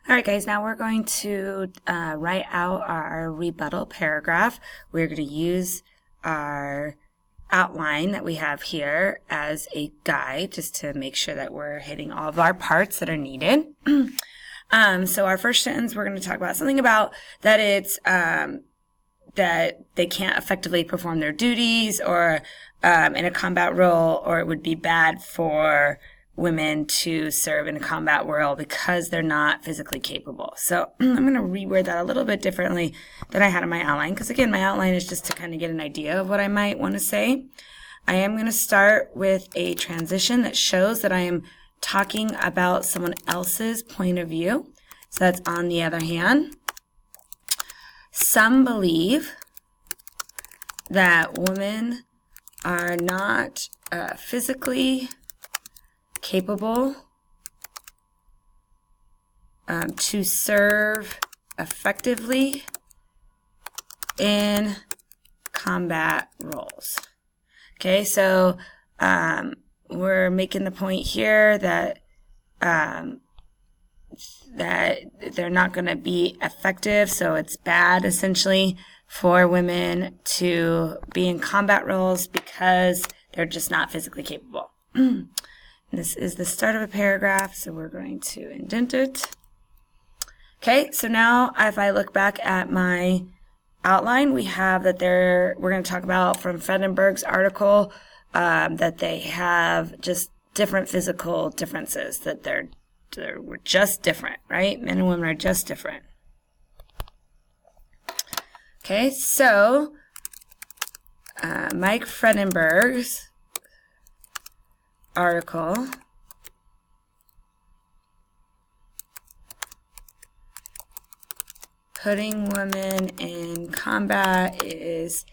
All right, guys, now we're going to write out our rebuttal paragraph. We're going to use our outline that we have here as a guide just to make sure that we're hitting all of our parts that are needed. So our first sentence, we're going to talk about something about that it's that they can't effectively perform their duties or in a combat role, or it would be bad for women to serve in a combat role because they're not physically capable. So I'm going to reword that a little bit differently than I had in my outline, because again, my outline is just to kind of get an idea of what I might want to say. I am going to start with a transition that shows that I am talking about someone else's point of view. So that's on the other hand. Some believe that women are not physically capable to serve effectively in combat roles. Okay, so we're making the point here that that they're not going to be effective, so it's bad essentially for women to be in combat roles because they're just not physically capable. This is the start of a paragraph, so we're going to indent it. Okay, so now if I look back at my outline, we have that we're going to talk about from Fredenberg's article that they have just different physical differences, that we're just different, right? Men and women are just different. Okay, so Mike Fredenberg's article putting women in combat is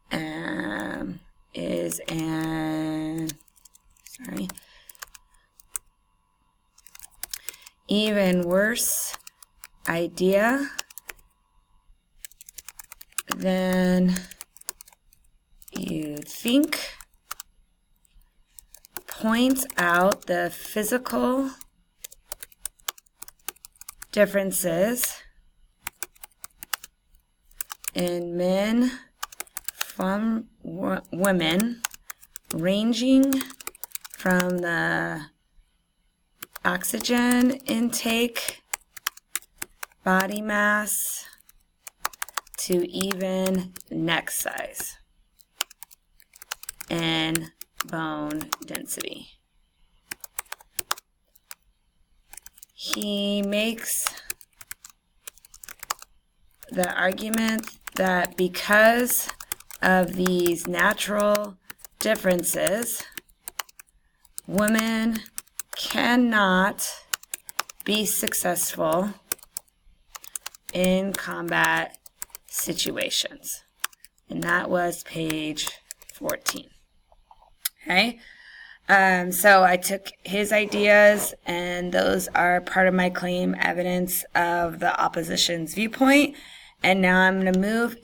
an even worse idea than you'd think. Points out the physical differences in men from women, ranging from the oxygen intake, body mass, to even neck size and bone density. He makes the argument that because of these natural differences, women cannot be successful in combat situations. And that was page 14. Okay, so I took his ideas, and those are part of my claim evidence of the opposition's viewpoint. And now I'm going to move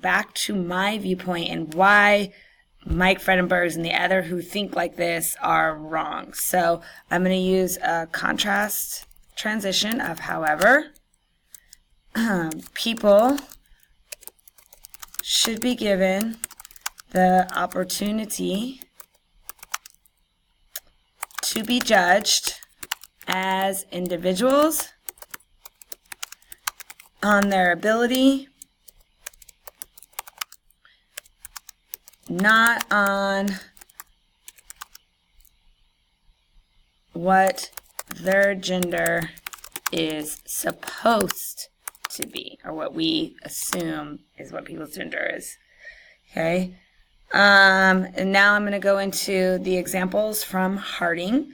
back to my viewpoint and why Mike Fredenberg and the other who think like this are wrong. So I'm going to use a contrast transition of however. People should be given the opportunity to be judged as individuals on their ability, not on what their gender is supposed to be, or what we assume is what people's gender is. Okay. And now I'm going to go into the examples from Harding.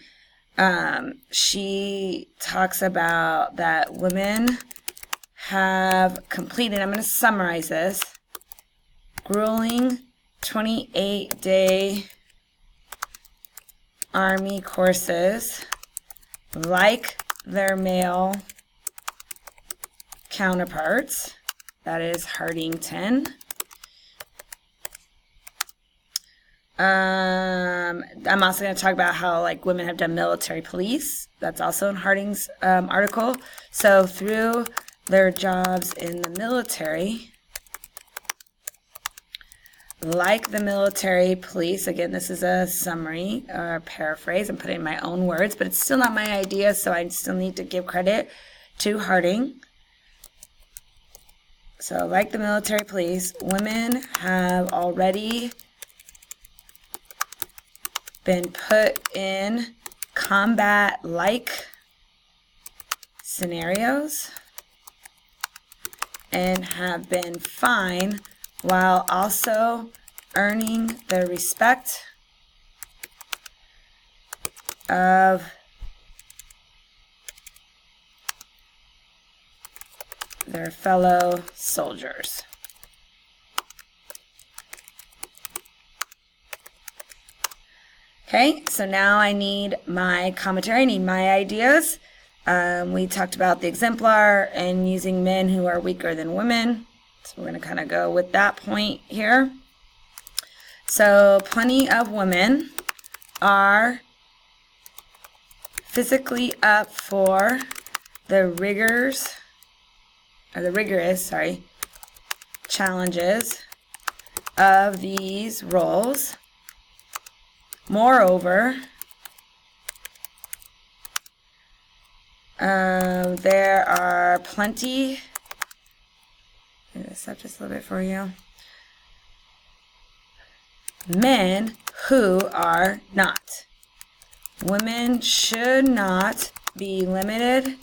She talks about that women have completed, I'm going to summarize this, grueling 28-day Army courses like their male counterparts. That is Harding 10. I'm also going to talk about how like women have done military police. That's also in Harding's article. So through their jobs in the military, like the military police, again, this is a summary or paraphrase. I'm putting in my own words, but it's still not my idea, so I still need to give credit to Harding. So like the military police, women have already been put in combat-like scenarios and have been fine while also earning the respect of their fellow soldiers. Okay, so now I need my commentary, I need my ideas. We talked about the exemplar and using men who are weaker than women. So we're going to kind of go with that point here. So plenty of women are physically up for the rigorous challenges of these roles. Moreover, there are plenty. I'm going to stop just a little bit for you. Men who are not. Women should not be limited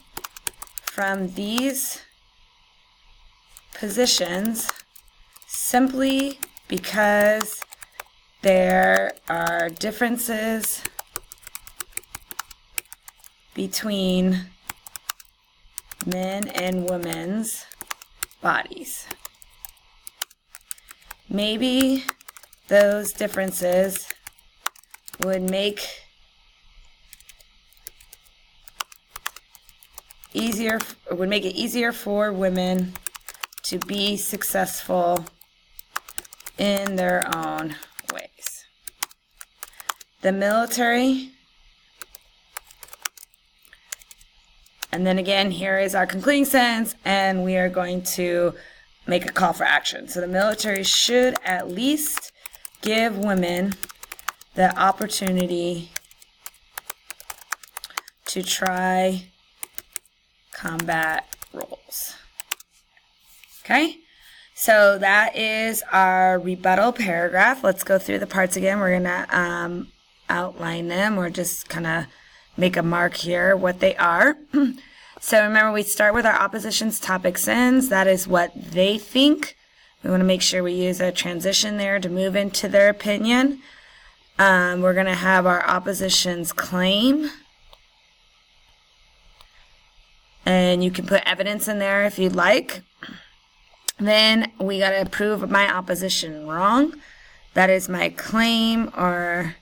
from these positions simply because there are differences between men and women's bodies. Maybe those differences would make it easier for women to be successful in their own ways. The military, and then again, here is our concluding sentence, and we are going to make a call for action. So the military should at least give women the opportunity to try combat roles. Okay, so that is our rebuttal paragraph. Let's go through the parts again. We're going to outline them or just kind of make a mark here what they are. So remember, we start with our opposition's topic sentence. That is what they think. We want to make sure we use a transition there to move into their opinion. We're going to have our opposition's claim. And you can put evidence in there if you'd like. Then we got to prove my opposition wrong. That is my claim or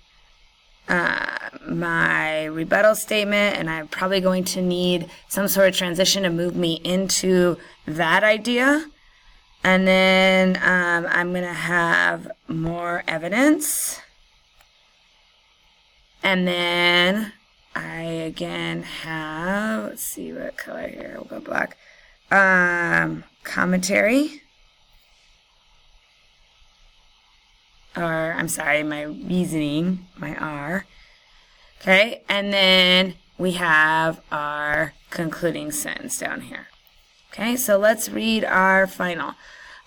my rebuttal statement, and I'm probably going to need some sort of transition to move me into that idea. And then I'm going to have more evidence. And then I again have, let's see what color here, we'll go black, commentary. Or, I'm sorry, my reasoning, my R. Okay, and then we have our concluding sentence down here. Okay, so let's read our final.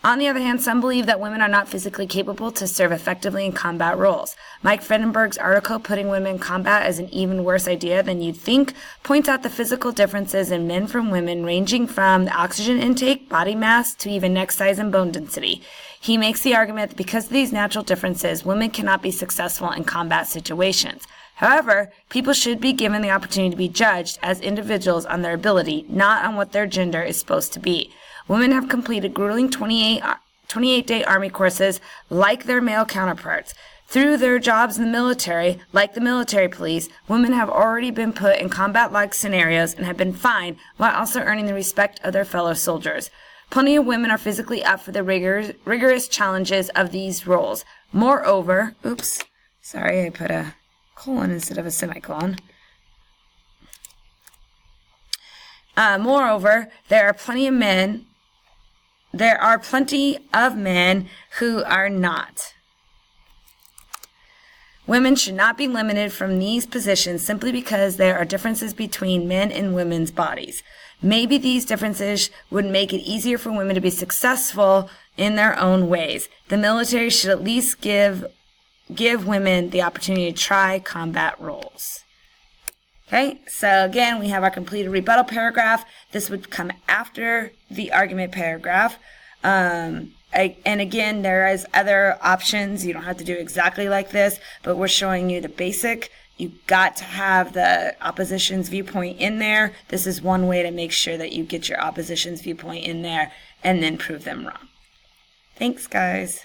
On the other hand, some believe that women are not physically capable to serve effectively in combat roles. Mike Frendenberg's article, Putting Women in Combat, is an even worse idea than you'd think, points out the physical differences in men from women, ranging from the oxygen intake, body mass, to even neck size and bone density. He makes the argument that because of these natural differences, women cannot be successful in combat situations. However, people should be given the opportunity to be judged as individuals on their ability, not on what their gender is supposed to be. Women have completed grueling 28-day Army courses like their male counterparts. Through their jobs in the military, like the military police, women have already been put in combat-like scenarios and have been fine while also earning the respect of their fellow soldiers. Plenty of women are physically up for the rigorous challenges of these roles. Moreover, Sorry, I put a colon instead of a semicolon. Moreover, there are plenty of men who are not. Women should not be limited from these positions simply because there are differences between men and women's bodies. Maybe these differences would make it easier for women to be successful in their own ways. The military should at least give women the opportunity to try combat roles. Okay, so again, we have our completed rebuttal paragraph. This would come after the argument paragraph. And again, there is other options. You don't have to do exactly like this, but we're showing you the basic. You've got to have the opposition's viewpoint in there. This is one way to make sure that you get your opposition's viewpoint in there and then prove them wrong. Thanks, guys.